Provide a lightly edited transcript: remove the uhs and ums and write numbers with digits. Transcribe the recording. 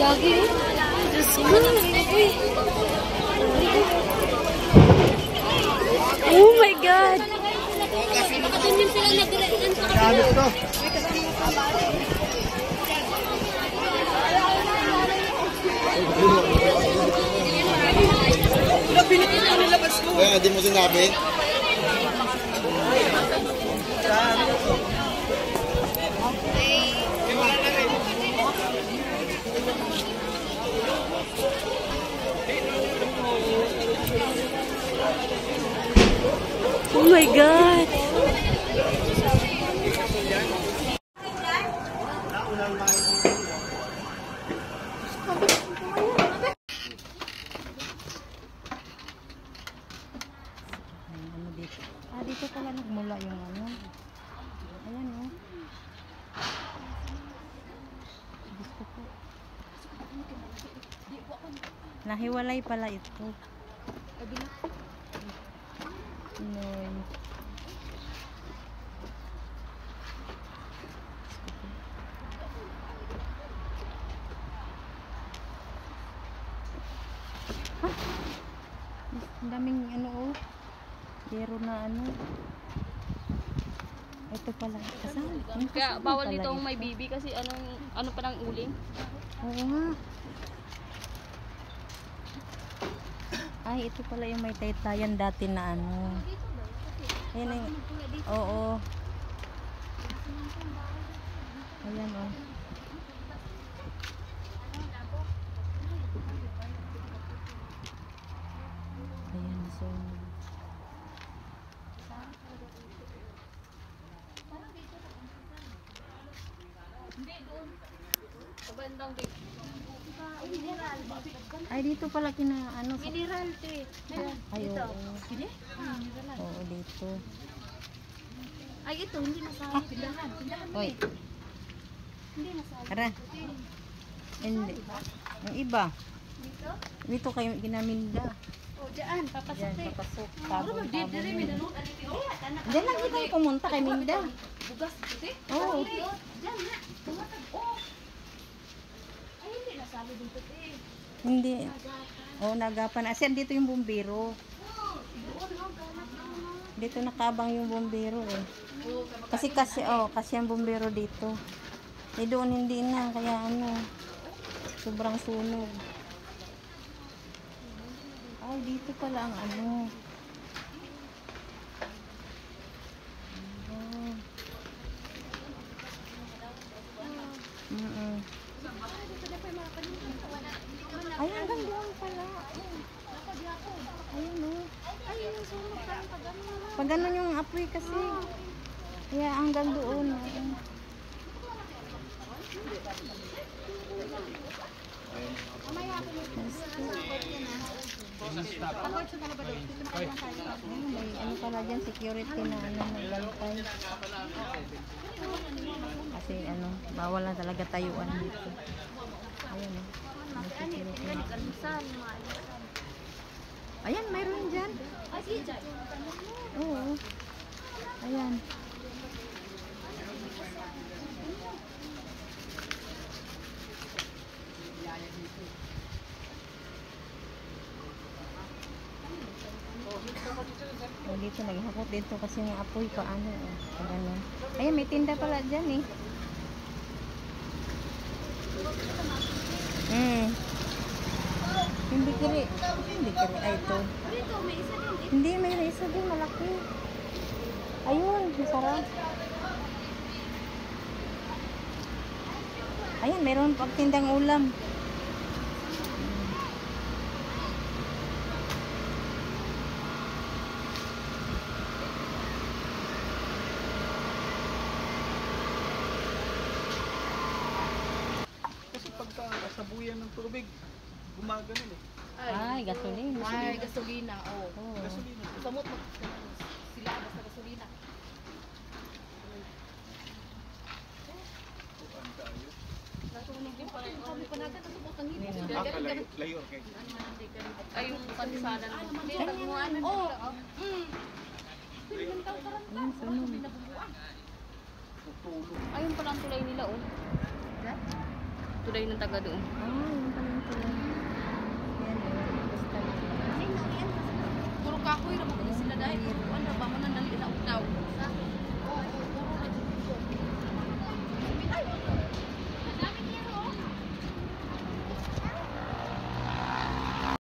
Gagi, Diyos ko. Oh my God! Gamit ko. Kaya di mo sinabi? Oh my God! Dito pala nagmula yung ano. Ayan o. Gusto ko. Nahiwalay pala ito. Noy. Ang daming ano oh. Pero na ano. Ito pala. Kasama. Kaya bawal dito ang may bibi kasi ano pa ng uling. Oo nga. Ay, ito pala yung may taytayan dati na ano. Ayan ay. Oo. Ayan oh. Ayan so. Ay, dito pala kina ano. Mineral te. Ay, oo. Oo, dito. Ay, ito, hindi masarap. Pindahan. Hoy. Hindi masarap. Tara. Hindi. Yung iba. Dito kayo ginaminda. O, dyan, papasok Diyan, te. papasok. Tabon. Diyan Diyan lang kita pumunta kay Minda. bugas te. Oo. Diyan na. Tumatag. Oh. Ay, hindi nasalo dito te. Hindi. Oo, nagapan. Asan dito yung bumbero. Dito nakabang yung bumbero eh. Kasi ang bumbero dito. Eh doon hindi na. Kaya ano, sobrang sunog. Ay, dito pala ang ano. Ay, hanggang doon pala. Ayun o. Pag ganun yung apoy kasi. Kaya hanggang doon. May ano pala dyan, security na ano, nagbantay. Kasi ano, bawal na talaga tayuan dito. Ayan o. Ayan, mayroon dyan. Oo. Ayan. O, dito naghakot dito kasi yung apoy paano eh. Ganun. Ayan, may tinda pala dyan eh. Hindi kiri. Ay, ito. Hindi, may isa din malaki. Ayun, masarap. Ayan, meron pagtindang ulam. Kasi pagka kasabuyan ng tubig, gumagano eh. Ay, gasolina. Ay, gasolina. Oh. Gasolina. Samot mo. Sila basta gasolina. Natunog yung pala. Kami pa natin. Nasubot ang hito. Layo, okay. Ay, yung kalisanan mo. Hindi, taguan. Oo. Ayan, sunog. Ayun pala ang tulay nila, oh. Tulay ng taga doon. Ay, kahoy ra mo kasi